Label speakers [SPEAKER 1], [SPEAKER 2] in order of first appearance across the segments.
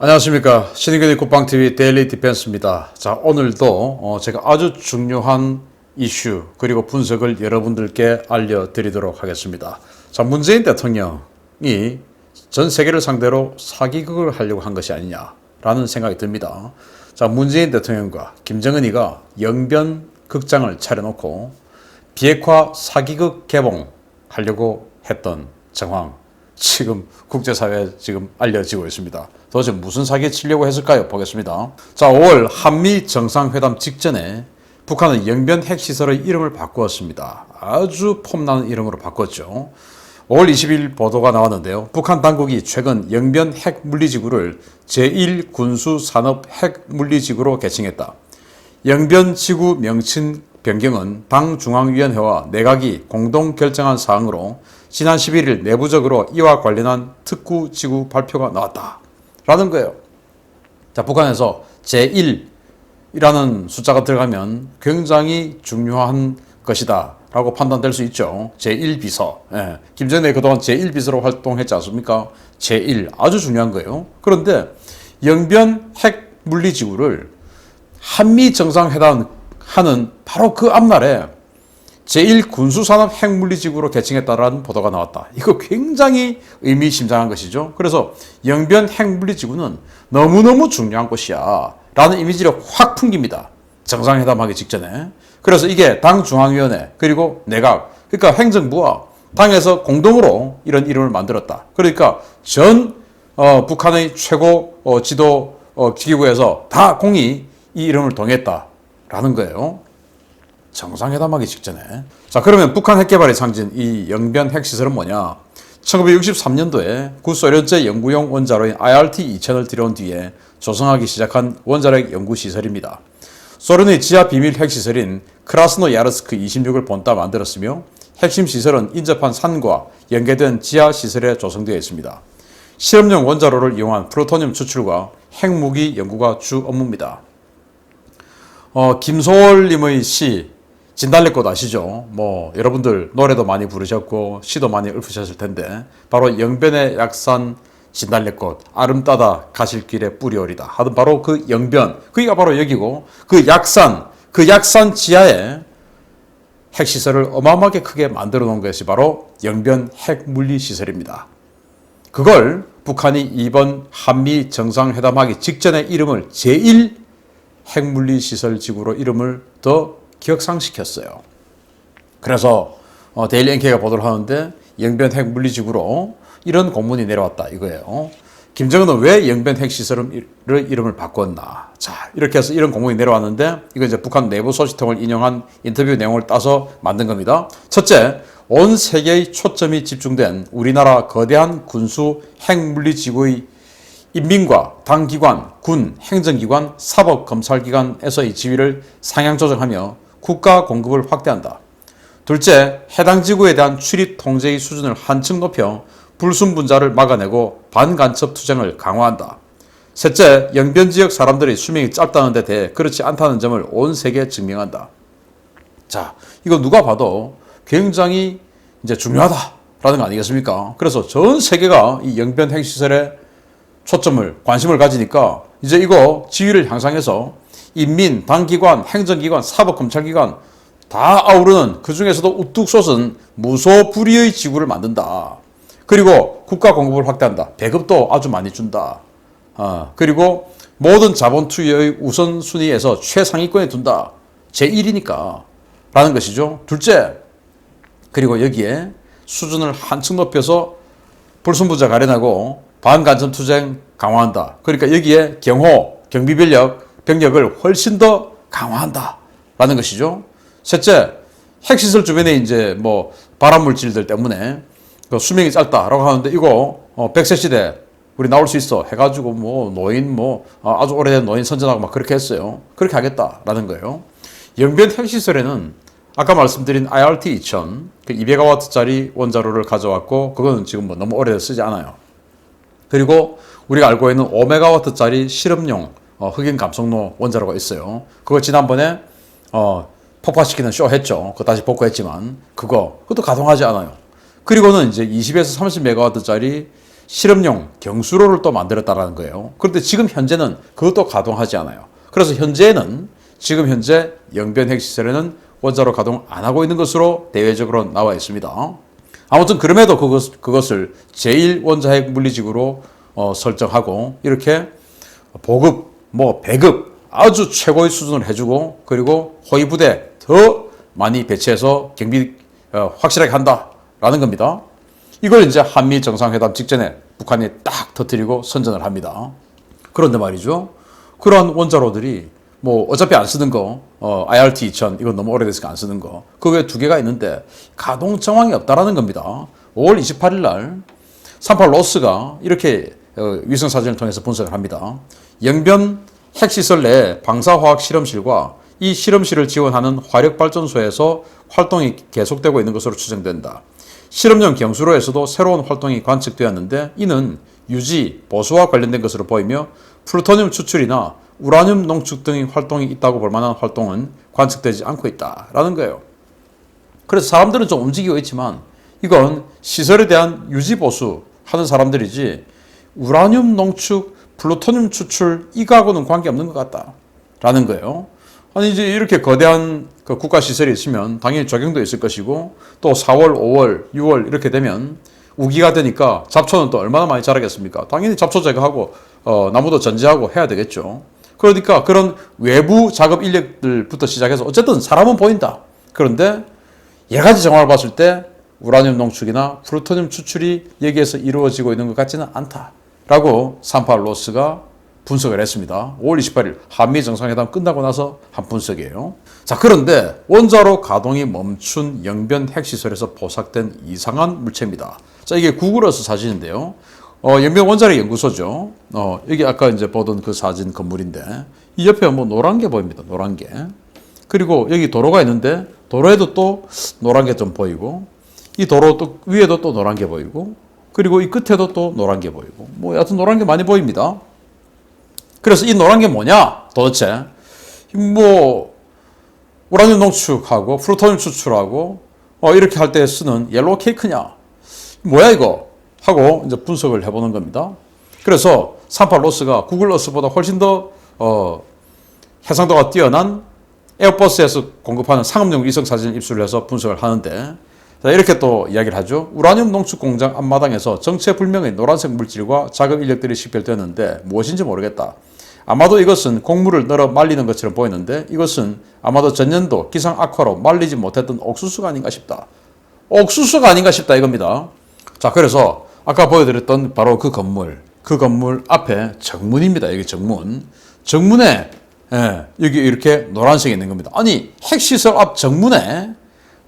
[SPEAKER 1] 안녕하십니까. 신의균의 국방TV 데일리 디펜스입니다. 자, 오늘도 제가 아주 중요한 이슈 그리고 분석을 여러분들께 알려드리도록 하겠습니다. 자, 문재인 대통령이 전 세계를 상대로 사기극을 하려고 한 것이 아니냐라는 생각이 듭니다. 자, 문재인 대통령과 김정은이가 영변 극장을 차려놓고 비핵화 사기극 개봉하려고 했던 정황, 지금 국제사회에 지금 알려지고 있습니다. 도대체 무슨 사기에 치려고 했을까요? 보겠습니다. 자, 5월 한미 정상회담 직전에 북한은 영변 핵시설의 이름을 바꾸었습니다. 아주 폼나는 이름으로 바꿨죠. 5월 20일 보도가 나왔는데요. 북한 당국이 최근 영변 핵물리지구를 제1군수산업 핵물리지구로 개칭했다. 영변지구 명칭 변경은 당중앙위원회와 내각이 공동 결정한 사항으로 지난 11일 내부적으로 이와 관련한 특구지구 발표가 나왔다 라는 거예요. 자, 북한에서 제1이라는 숫자가 들어가면 굉장히 중요한 것이다 라고 판단될 수 있죠. 제1비서. 김정은이 그동안 제1비서로 활동했지 않습니까? 제1 아주 중요한 거예요. 그런데 영변 핵물리지구를 한미 정상회담 하는 바로 그 앞날에 제1군수산업 핵물리지구로 개칭했다라는 보도가 나왔다. 이거 굉장히 의미심장한 것이죠. 그래서 영변 핵물리지구는 너무너무 중요한 곳이야 라는 이미지를 확 풍깁니다. 정상회담 하기 직전에. 그래서 이게 당 중앙위원회 그리고 내각, 그러니까 행정부와 당에서 공동으로 이런 이름을 만들었다. 그러니까 전 북한의 최고 지도 기구에서 다 공이 이 이름을 동의했다라는 거예요. 정상회담하기 직전에. 자, 그러면 북한 핵개발의 상징 이 영변 핵시설은 뭐냐? 1963년도에 구소련제 연구용 원자로인 IRT-2000을 들여온 뒤에 조성하기 시작한 원자력 연구시설입니다. 소련의 지하 비밀 핵시설인 크라스노야르스크 26을 본따 만들었으며 핵심 시설은 인접한 산과 연계된 지하 시설에 조성되어 있습니다. 실험용 원자로를 이용한 플루토늄 추출과 핵무기 연구가 주 업무입니다. 김소월님의 시 진달래꽃 아시죠? 여러분들 노래도 많이 부르셨고 시도 많이 읊으셨을 텐데 바로 영변의 약산 진달래꽃 아름따다 가실 길에 뿌리오리다 하던 바로 그 영변, 그게 바로 여기고 그 약산 지하에 핵시설을 어마어마하게 크게 만들어 놓은 것이 바로 영변 핵물리시설입니다. 그걸 북한이 이번 한미 정상회담하기 직전에 이름을 제1 핵물리시설지구로 이름을 더 기억상시켰어요. 그래서 데일리 NK가 보도를 하는데 영변 핵물리지구로 이런 공문이 내려왔다 이거예요. 김정은은 왜 영변 핵시설을 이름을 바꿨나? 자, 이렇게 해서 이런 공문이 내려왔는데 이거 이제 북한 내부 소식통을 인용한 인터뷰 내용을 따서 만든 겁니다. 첫째, 온 세계의 초점이 집중된 우리나라 거대한 군수 핵물리지구의 인민과 당기관, 군, 행정기관, 사법검찰기관에서의 지위를 상향 조정하며 국가 공급을 확대한다. 둘째, 해당 지구에 대한 출입 통제의 수준을 한층 높여 불순분자를 막아내고 반간첩 투쟁을 강화한다. 셋째, 영변 지역 사람들의 수명이 짧다는 데 대해 그렇지 않다는 점을 온 세계에 증명한다. 자, 이거 누가 봐도 굉장히 이제 중요하다라는 거 아니겠습니까? 그래서 전 세계가 이 영변 핵시설에 초점을, 관심을 가지니까 이제 이거 지위를 향상해서 인민, 당기관, 행정기관, 사법검찰기관 다 아우르는 그 중에서도 우뚝 솟은 무소불위의 지구를 만든다. 그리고 국가 공급을 확대한다. 배급도 아주 많이 준다. 그리고 모든 자본 투여의 우선순위에서 최상위권에 둔다. 제1이니까 라는 것이죠. 둘째, 그리고 여기에 수준을 한층 높여서 불순분자 가려내고 반간첩 투쟁 강화한다. 그러니까 여기에 경호, 병력을 훨씬 더 강화한다. 라는 것이죠. 셋째, 핵시설 주변에 이제 발암물질들 때문에 수명이 짧다라고 하는데 이거 100세 시대 우리 나올 수 있어 해가지고 노인 아주 오래된 노인 선전하고 막 그렇게 했어요. 그렇게 하겠다라는 거예요. 영변 핵시설에는 아까 말씀드린 IRT-2000 그 200W짜리 원자로를 가져왔고 그거는 지금 너무 오래돼서 쓰지 않아요. 그리고 우리가 알고 있는 5MW짜리 실험용 흑인 감속로 원자로가 있어요. 그거 지난번에 폭파시키는 쇼 했죠. 그거 다시 복구했지만 그것도 가동하지 않아요. 그리고는 이제 20에서 30MW짜리 실험용 경수로를 또 만들었다라는 거예요. 그런데 지금 현재는 그것도 가동하지 않아요. 그래서 지금 현재 영변 핵시설에는 원자로 가동 안 하고 있는 것으로 대외적으로 나와 있습니다. 아무튼 그럼에도 그것을 제1원자핵 물리지구로 설정하고 이렇게 보급, 배급 아주 최고의 수준을 해주고 그리고 호위부대 더 많이 배치해서 경비 확실하게 한다라는 겁니다. 이걸 이제 한미 정상회담 직전에 북한이 딱 터뜨리고 선전을 합니다. 그런데 말이죠. 그러한 원자로들이 어차피 안 쓰는 거, IRT 2000, 이건 너무 오래됐으니까 안 쓰는 거, 그 외에 2개가 있는데 가동 정황이 없다라는 겁니다. 5월 28일 날 38 로스가 이렇게 위성 사진을 통해서 분석을 합니다. 영변 핵시설 내 방사화학 실험실과 이 실험실을 지원하는 화력발전소에서 활동이 계속되고 있는 것으로 추정된다. 실험용 경수로에서도 새로운 활동이 관측되었는데 이는 유지, 보수와 관련된 것으로 보이며 플루토늄 추출이나 우라늄 농축 등의 활동이 있다고 볼 만한 활동은 관측되지 않고 있다라는 거예요. 그래서 사람들은 좀 움직이고 있지만 이건 시설에 대한 유지, 보수 하는 사람들이지 우라늄 농축, 플루토늄 추출 이거하고는 관계없는 것 같다라는 거예요. 아니 이제 이렇게 거대한 그 국가 시설이 있으면 당연히 적용도 있을 것이고 또 4월, 5월, 6월 이렇게 되면 우기가 되니까 잡초는 또 얼마나 많이 자라겠습니까? 당연히 잡초 제거하고 나무도 전지하고 해야 되겠죠. 그러니까 그런 외부 작업 인력들부터 시작해서 어쨌든 사람은 보인다. 그런데 여러 가지 정황을 봤을 때 우라늄 농축이나 플루토늄 추출이 여기에서 이루어지고 있는 것 같지는 않다라고 38 로스가 분석을 했습니다. 5월 28일 한미 정상회담 끝나고 나서 한 분석이에요. 자, 그런데 원자로 가동이 멈춘 영변 핵시설에서 포착된 이상한 물체입니다. 자, 이게 구글에서 사진인데요. 영변 원자력 연구소죠. 여기 아까 이제 보던 그 사진 건물인데 이 옆에 노란 게 보입니다. 노란 게. 그리고 여기 도로가 있는데 도로에도 또 노란 게 좀 보이고 이 도로 또 위에도 또 노란 게 보이고 그리고 이 끝에도 또 노란 게 보이고 여하튼 노란 게 많이 보입니다. 그래서 이 노란 게 뭐냐? 도대체 우라늄 농축하고 플루토늄 추출하고 이렇게 할 때 쓰는 옐로우 케이크냐? 뭐야 이거? 하고 이제 분석을 해보는 겁니다. 그래서 38 로스가 구글 어스보다 훨씬 더 해상도가 뛰어난 에어버스에서 공급하는 상업용 위성 사진을 입수를 해서 분석을 하는데 자, 이렇게 또 이야기를 하죠. 우라늄 농축 공장 앞마당에서 정체불명의 노란색 물질과 작업 인력들이 식별되었는데 무엇인지 모르겠다. 아마도 이것은 곡물을 널어 말리는 것처럼 보이는데 이것은 아마도 전년도 기상 악화로 말리지 못했던 옥수수가 아닌가 싶다. 옥수수가 아닌가 싶다 이겁니다. 자, 그래서 아까 보여드렸던 바로 그 건물 앞에 정문입니다. 여기 정문. 정문에 여기 이렇게 노란색이 있는 겁니다. 아니 핵시설 앞 정문에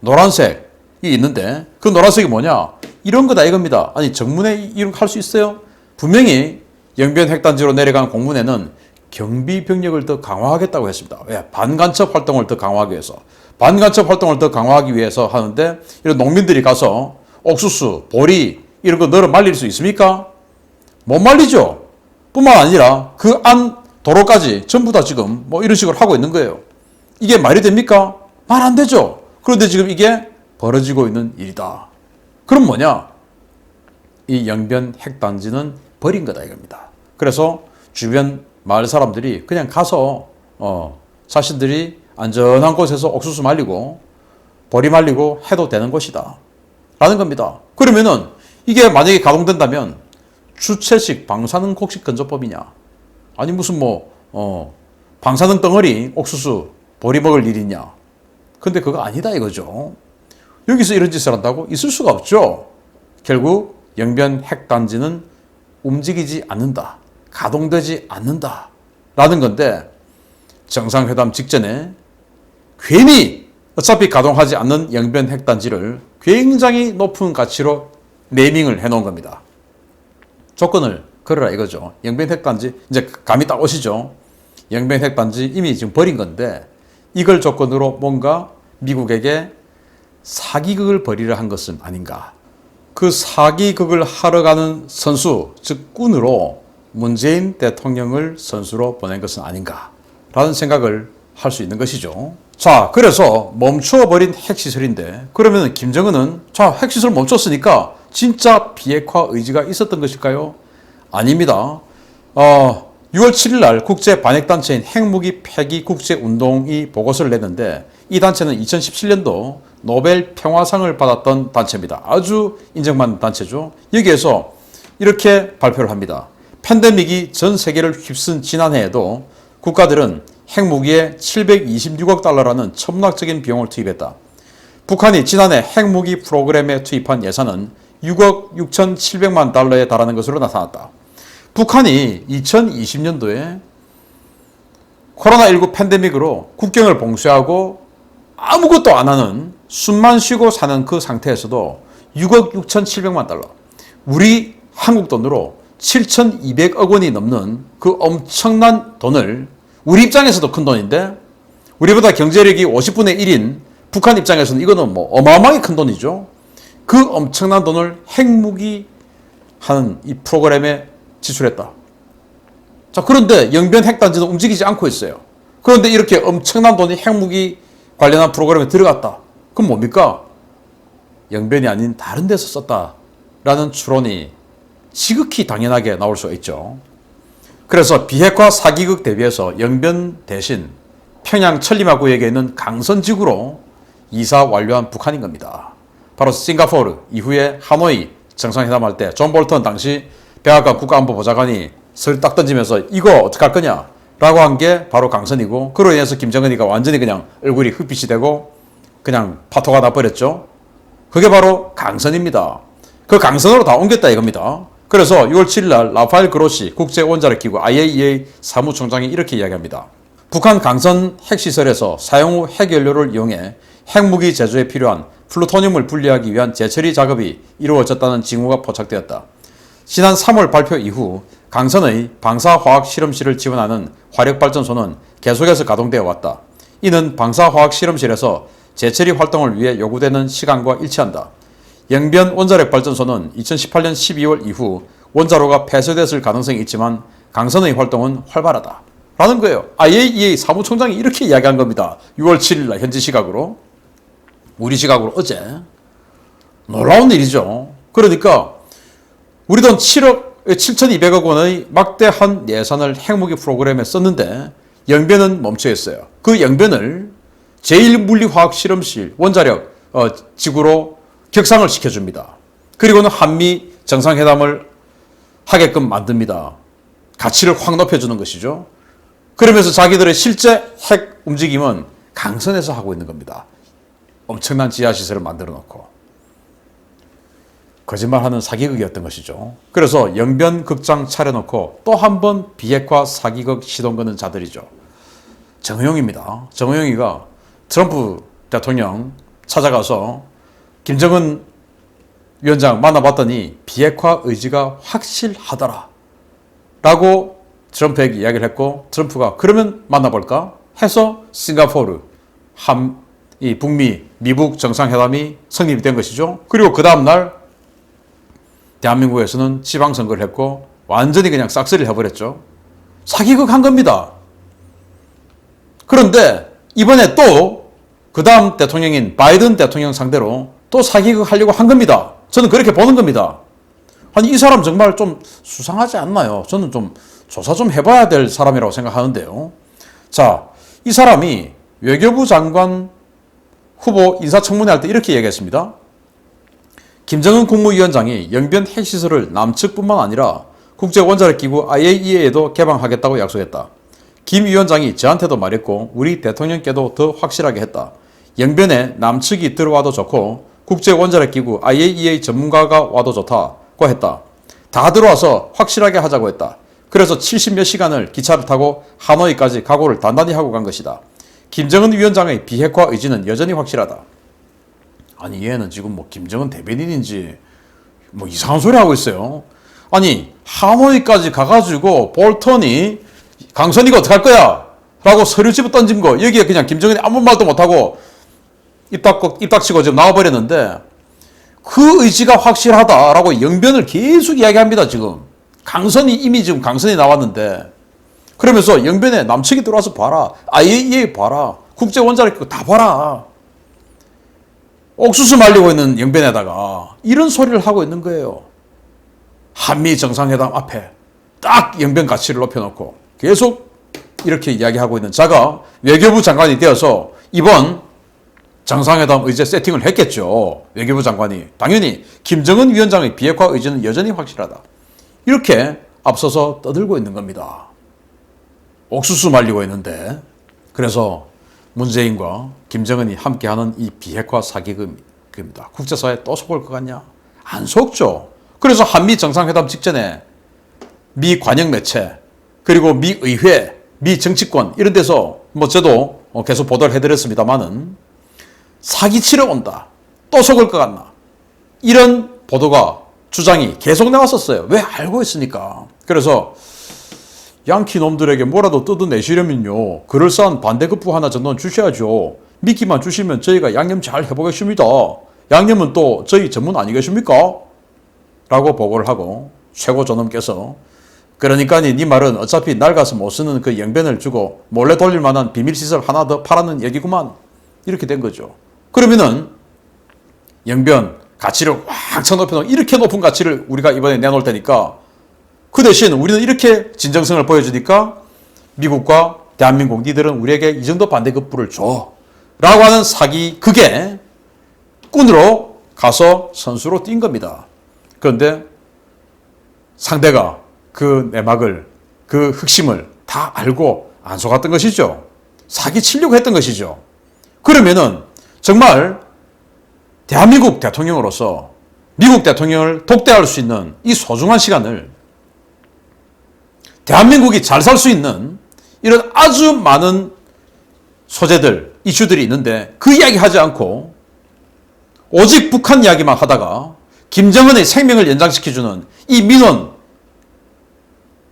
[SPEAKER 1] 노란색이 있는데 그 노란색이 뭐냐? 이런 거다 이겁니다. 아니 정문에 이런 거 할 수 있어요? 분명히 영변 핵단지로 내려간 공문에는 경비 병력을 더 강화하겠다고 했습니다. 왜? 반간첩 활동을 더 강화하기 위해서. 반간첩 활동을 더 강화하기 위해서 하는데 이런 농민들이 가서 옥수수, 보리 이런 거 널어 말릴 수 있습니까? 못 말리죠. 뿐만 아니라 그 안 도로까지 전부 다 지금 이런 식으로 하고 있는 거예요. 이게 말이 됩니까? 말 안 되죠. 그런데 지금 이게 벌어지고 있는 일이다. 그럼 뭐냐? 이 영변 핵단지는 버린 거다 이겁니다. 그래서 주변 마을 사람들이 그냥 가서 자신들이 안전한 곳에서 옥수수 말리고 보리 말리고 해도 되는 곳이다 라는 겁니다. 그러면은 이게 만약에 가동된다면 주체식 방사능 곡식 건조법이냐? 아니 무슨 방사능 덩어리 옥수수 보리 먹을 일이냐? 근데 그거 아니다 이거죠. 여기서 이런 짓을 한다고? 있을 수가 없죠. 결국 영변 핵단지는 움직이지 않는다. 가동되지 않는다. 라는 건데 정상회담 직전에 괜히 어차피 가동하지 않는 영변 핵단지를 굉장히 높은 가치로 네이밍을 해놓은 겁니다. 조건을 걸어라 이거죠. 영변 핵단지 이제 감이 딱 오시죠. 영변 핵단지 이미 지금 버린 건데 이걸 조건으로 뭔가 미국에게 사기극을 벌이려 한 것은 아닌가. 그 사기극을 하러 가는 선수, 즉 꾼으로 문재인 대통령을 선수로 보낸 것은 아닌가라는 생각을 할 수 있는 것이죠. 자, 그래서 멈춰버린 핵시설인데 그러면 김정은은 자 핵시설 멈췄으니까 진짜 비핵화 의지가 있었던 것일까요? 아닙니다. 6월 7일 날 국제 반핵단체인 핵무기 폐기 국제운동이 보고서를 냈는데 이 단체는 2017년도 노벨 평화상을 받았던 단체입니다. 아주 인정받는 단체죠. 여기에서 이렇게 발표를 합니다. 팬데믹이 전 세계를 휩쓴 지난해에도 국가들은 핵무기에 726억 달러라는 천문학적인 비용을 투입했다. 북한이 지난해 핵무기 프로그램에 투입한 예산은 6억 6,700만 달러에 달하는 것으로 나타났다. 북한이 2020년도에 코로나19 팬데믹으로 국경을 봉쇄하고 아무것도 안 하는 숨만 쉬고 사는 그 상태에서도 6억 6,700만 달러, 우리 한국 돈으로 7,200억 원이 넘는 그 엄청난 돈을, 우리 입장에서도 큰 돈인데 우리보다 경제력이 50분의 1인 북한 입장에서는 이거는 뭐 어마어마하게 큰 돈이죠. 그 엄청난 돈을 핵무기 하는 이 프로그램에 지출했다. 자, 그런데 영변 핵단지는 움직이지 않고 있어요. 그런데 이렇게 엄청난 돈이 핵무기 관련한 프로그램에 들어갔다. 그럼 뭡니까? 영변이 아닌 다른 데서 썼다라는 추론이 지극히 당연하게 나올 수 있죠. 그래서 비핵화 사기극 대비해서 영변 대신 평양 천리마구역에 있는 강선지구로 이사 완료한 북한인 겁니다. 바로 싱가포르 이후에 하노이 정상회담할 때 존 볼턴 당시 백악관 국가안보보좌관이 설 딱 던지면서 이거 어떡할 거냐 라고 한 게 바로 강선이고, 그로 인해서 김정은이가 완전히 그냥 얼굴이 흑빛이 되고 그냥 파토가 나버렸죠. 그게 바로 강선입니다. 그 강선으로 다 옮겼다 이겁니다. 그래서 6월 7일 날 라파엘 그로시 국제원자력기구 IAEA 사무총장이 이렇게 이야기합니다. 북한 강선 핵시설에서 사용 후 핵연료를 이용해 핵무기 제조에 필요한 플루토늄을 분리하기 위한 재처리 작업이 이루어졌다는 징후가 포착되었다. 지난 3월 발표 이후 강선의 방사화학실험실을 지원하는 화력발전소는 계속해서 가동되어 왔다. 이는 방사화학실험실에서 재처리 활동을 위해 요구되는 시간과 일치한다. 영변 원자력발전소는 2018년 12월 이후 원자로가 폐쇄됐을 가능성이 있지만 강선의 활동은 활발하다. 라는 거예요. IAEA 사무총장이 이렇게 이야기한 겁니다. 6월 7일 날 현지 시각으로. 우리 시각으로 어제. 놀라운 일이죠. 그러니까 우리 돈 7,200억 원의 막대한 예산을 핵무기 프로그램에 썼는데 영변은 멈춰 있어요. 그 영변을 제1물리화학실험실 원자력 지구로 격상을 시켜줍니다. 그리고는 한미 정상회담을 하게끔 만듭니다. 가치를 확 높여주는 것이죠. 그러면서 자기들의 실제 핵 움직임은 강선에서 하고 있는 겁니다. 엄청난 지하시설을 만들어 놓고. 거짓말하는 사기극이었던 것이죠. 그래서 영변 극장 차려놓고 또 한 번 비핵화 사기극 시동 거는 자들이죠. 정의용입니다. 정의용이가 트럼프 대통령 찾아가서 김정은 위원장 만나봤더니 비핵화 의지가 확실하더라 라고 트럼프에게 이야기를 했고, 트럼프가 그러면 만나볼까 해서 싱가포르 이 북미 미북 정상회담이 성립이 된 것이죠. 그리고 그 다음날 대한민국에서는 지방선거를 했고 완전히 그냥 싹쓸이를 해버렸죠. 사기극 한 겁니다. 그런데 이번에 또 그 다음 대통령인 바이든 대통령 상대로 또 사기극 하려고 한 겁니다. 저는 그렇게 보는 겁니다. 아니 이 사람 정말 좀 수상하지 않나요? 저는 좀 조사 좀 해봐야 될 사람이라고 생각하는데요. 자, 이 사람이 외교부 장관 후보 인사청문회 할 때 이렇게 얘기했습니다. 김정은 국무위원장이 영변 핵시설을 남측뿐만 아니라 국제원자력기구 IAEA에도 개방하겠다고 약속했다. 김 위원장이 저한테도 말했고 우리 대통령께도 더 확실하게 했다. 영변에 남측이 들어와도 좋고 국제원자력기구 IAEA 전문가가 와도 좋다고 했다. 다 들어와서 확실하게 하자고 했다. 그래서 70몇 시간을 기차를 타고 하노이까지 각오를 단단히 하고 간 것이다. 김정은 위원장의 비핵화 의지는 여전히 확실하다. 아니 얘는 지금 뭐 김정은 대변인인지 뭐 이상한 소리 하고 있어요. 아니 하노이까지 가가지고 볼턴이 강선이가 어떡할 거야? 라고 서류 집어 던진 거 여기에 그냥 김정은이 아무 말도 못하고 입 닥치고 지금 나와버렸는데 그 의지가 확실하다라고 영변을 계속 이야기합니다. 지금 강선이 이미 지금 강선이 나왔는데 그러면서 영변에 남측이 들어와서 봐라. IAEA 봐라. 국제원자력 다 봐라. 옥수수 말리고 있는 영변에다가 이런 소리를 하고 있는 거예요. 한미 정상회담 앞에 딱 영변 가치를 높여놓고 계속 이렇게 이야기하고 있는 자가 외교부 장관이 되어서 이번 정상회담 의제 세팅을 했겠죠. 외교부 장관이. 당연히 김정은 위원장의 비핵화 의지는 여전히 확실하다. 이렇게 앞서서 떠들고 있는 겁니다. 옥수수 말리고 있는데, 그래서 문재인과 김정은이 함께하는 이 비핵화 사기극입니다. 국제사회 또 속을 것 같냐? 안 속죠. 그래서 한미 정상회담 직전에 미 관영 매체, 그리고 미 의회, 미 정치권 이런 데서 뭐 저도 계속 보도를 해드렸습니다만은 사기치러 온다. 또 속을 것 같나? 이런 보도가 주장이 계속 나왔었어요. 왜? 알고 있으니까. 그래서 양키 놈들에게 뭐라도 뜯어내시려면요, 그럴싸한 반대급부 하나 정도는 주셔야죠. 미끼만 주시면 저희가 양념 잘 해보겠습니다. 양념은 또 저희 전문 아니겠습니까? 라고 보고를 하고 최고 존엄께서 그러니까 네 말은 어차피 낡아서 못 쓰는 그 영변을 주고 몰래 돌릴 만한 비밀시설 하나 더 팔았는 얘기구만. 이렇게 된 거죠. 그러면은 영변 가치를 확 쳐높여놓은 이렇게 높은 가치를 우리가 이번에 내놓을 테니까 그 대신 우리는 이렇게 진정성을 보여주니까 미국과 대한민국 니들은 우리에게 이 정도 반대급부를 줘. 라고 하는 사기, 그게 꾼으로 가서 선수로 뛴 겁니다. 그런데 상대가 그 내막을, 그 흑심을 다 알고 안 속았던 것이죠. 사기 치려고 했던 것이죠. 그러면은 정말 대한민국 대통령으로서 미국 대통령을 독대할 수 있는 이 소중한 시간을 대한민국이 잘 살 수 있는 이런 아주 많은 소재들, 이슈들이 있는데 그 이야기 하지 않고 오직 북한 이야기만 하다가 김정은의 생명을 연장시켜주는 이 민원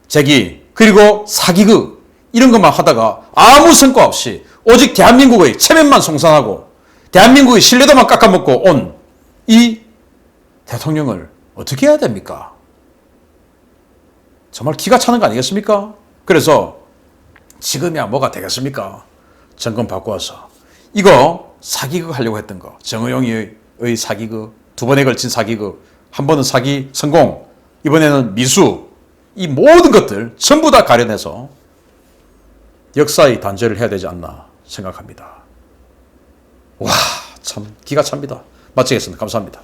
[SPEAKER 1] 제기, 그리고 사기극 이런 것만 하다가 아무 성과 없이 오직 대한민국의 체면만 송산하고 대한민국의 신뢰도만 깎아먹고 온 이 대통령을 어떻게 해야 됩니까? 정말 기가 차는 거 아니겠습니까? 그래서 지금이야 뭐가 되겠습니까? 정권 바꾸어서 이거 사기극 하려고 했던 거, 정의용의 사기극, 두 번에 걸친 사기극, 한 번은 사기 성공, 이번에는 미수, 이 모든 것들 전부 다 가려내서 역사의 단죄를 해야 되지 않나 생각합니다. 와, 참 기가 찹니다. 마치겠습니다. 감사합니다.